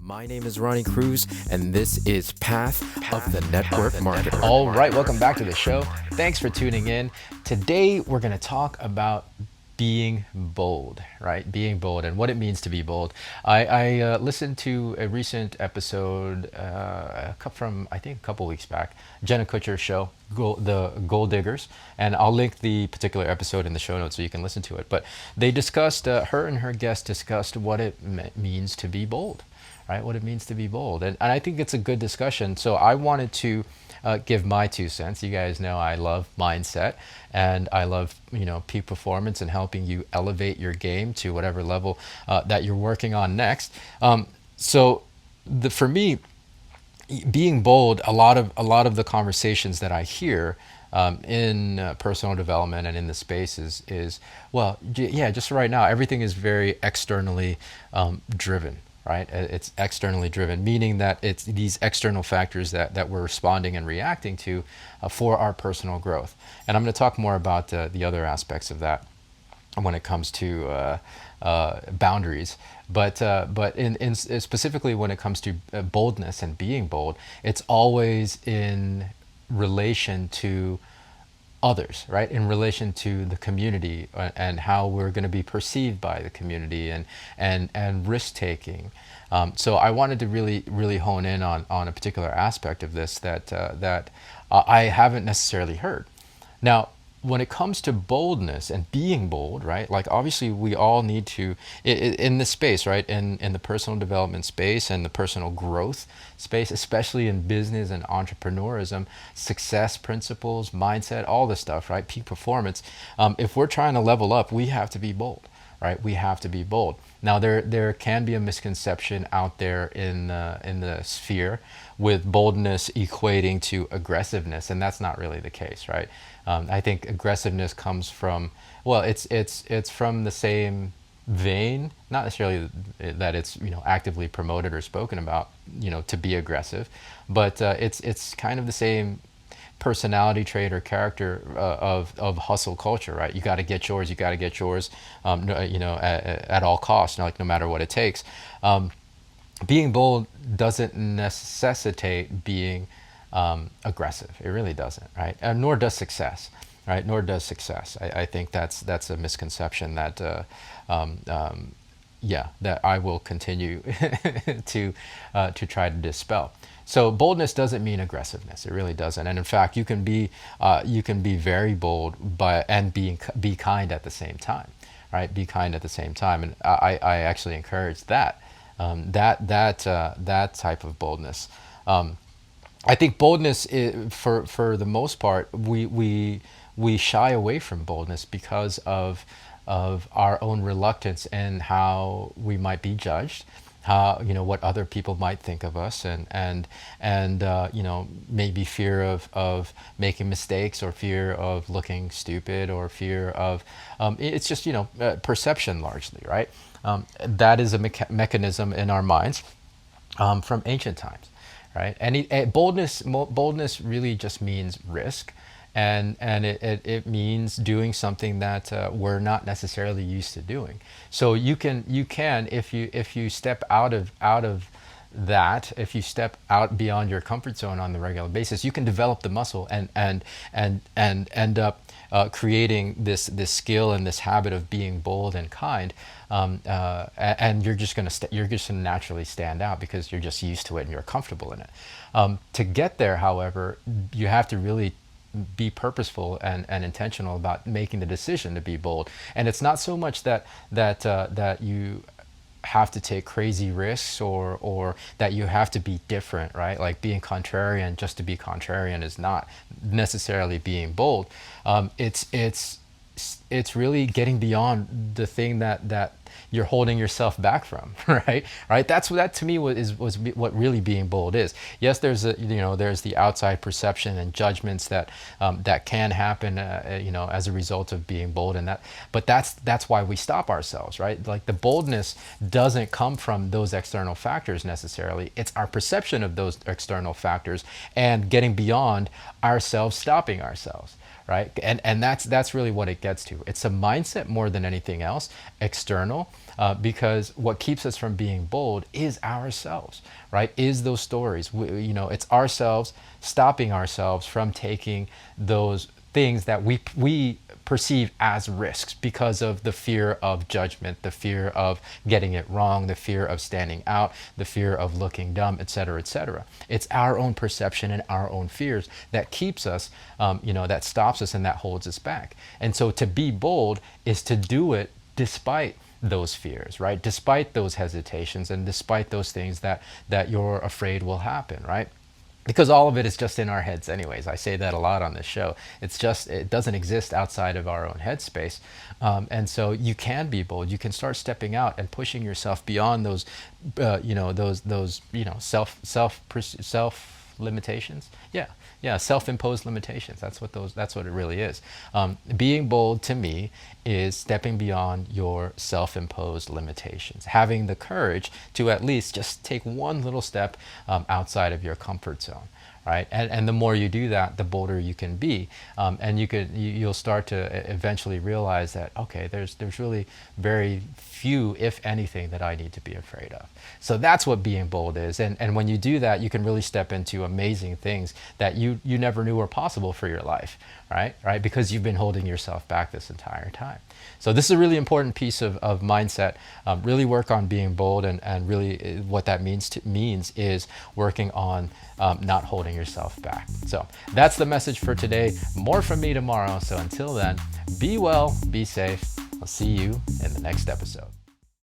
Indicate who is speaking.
Speaker 1: My name is Ronnie Cruz, and this is Path of the Network Marketer.
Speaker 2: All right, welcome back to the show. Thanks for tuning in. Today, we're going to talk about being bold, right? Being bold and what it means to be bold. I listened to a recent episode from, I think, a couple weeks back, Jenna Kutcher's show, the Gold Diggers, and I'll link the particular episode in the show notes so you can listen to it. But they discussed, her and her guest discussed what it means to be bold, right? What it means to be bold. And I think it's a good discussion. So I wanted to give my 2 cents. You guys know I love mindset and I love, peak performance and helping you elevate your game to whatever level that you're working on next. For me, being bold, a lot of the conversations that I hear in personal development and in the space is just right now, everything is very externally driven. Right? It's externally driven, meaning that it's these external factors that we're responding and reacting to for our personal growth. And I'm going to talk more about the other aspects of that when it comes to boundaries. But in specifically when it comes to boldness and being bold, it's always in relation to others, right? In relation to the community and how we're going to be perceived by the community and risk taking. So I wanted to really hone in on a particular aspect of this that I haven't necessarily heard. Now, when it comes to boldness and being bold, right? Like obviously we all need to, in this space, right? In the personal development space and the personal growth space, especially in business and entrepreneurism, success principles, mindset, all this stuff, right? Peak performance. If we're trying to level up, we have to be bold, right? We have to be bold. Now there can be a misconception out there in the sphere with boldness equating to aggressiveness, and that's not really the case, right? I think aggressiveness comes from, well, it's from the same vein, not necessarily that it's actively promoted or spoken about, to be aggressive, but it's kind of the same personality trait or character of hustle culture, right? You got to get yours. You got to get yours, at all costs, like no matter what it takes. Being bold doesn't necessitate being aggressive. It really doesn't, right? Nor does success, right? Nor does success. I think that's a misconception that that I will continue to try to dispel. So boldness doesn't mean aggressiveness. It really doesn't. And in fact, you can be very bold, and be kind at the same time, right? Be kind at the same time, and I actually encourage that type of boldness. I think boldness for the most part, we shy away from boldness because of our own reluctance and how we might be judged, how what other people might think of us, and maybe fear of making mistakes, or fear of looking stupid, or fear of it's just perception largely, right? That is a mechanism in our minds from ancient times, right? And boldness really just means risk, and it means doing something that we're not necessarily used to doing. So you can if you step out of that, if you step out beyond your comfort zone on the regular basis, you can develop the muscle and end up creating this skill and this habit of being bold and kind, and you're just gonna naturally stand out because you're just used to it and you're comfortable in it. To get there, however, you have to really be purposeful and intentional about making the decision to be bold. And it's not so much that you have to take crazy risks, or that you have to be different, right? Like being contrarian just to be contrarian is not necessarily being bold. It's really getting beyond the thing that you're holding yourself back from, right? That to me was what really being bold is. Yes, there's the outside perception and judgments that can happen, as a result of being bold, but that's why we stop ourselves, right? Like the boldness doesn't come from those external factors necessarily. It's our perception of those external factors and getting beyond ourselves, stopping ourselves. right? And that's really what it gets to. It's a mindset more than anything else, external, because what keeps us from being bold is ourselves, right? Is those stories. It's ourselves stopping ourselves from taking those things that we perceive as risks because of the fear of judgment, the fear of getting it wrong, the fear of standing out, the fear of looking dumb, et cetera, et cetera. It's our own perception and our own fears that keeps us, that stops us and that holds us back. And so to be bold is to do it despite those fears, right? Despite those hesitations and despite those things that you're afraid will happen, right? Because all of it is just in our heads anyways. I say that a lot on this show. It doesn't exist outside of our own headspace. And so you can be bold. You can start stepping out and pushing yourself beyond those, self limitations. Yeah, self-imposed limitations. That's what it really is. Being bold to me is stepping beyond your self-imposed limitations, having the courage to at least just take one little step outside of your comfort zone. Right, and the more you do that, the bolder you can be, and you'll start to eventually realize that okay, there's really very few, if anything, that I need to be afraid of. So that's what being bold is, and when you do that, you can really step into amazing things that you never knew were possible for your life, right? Because you've been holding yourself back this entire time. So this is a really important piece of mindset. Really work on being bold, and really what that means is working on not holding yourself back. So that's the message for today. More from me tomorrow. So until then, be well, be safe. I'll see you in the next episode.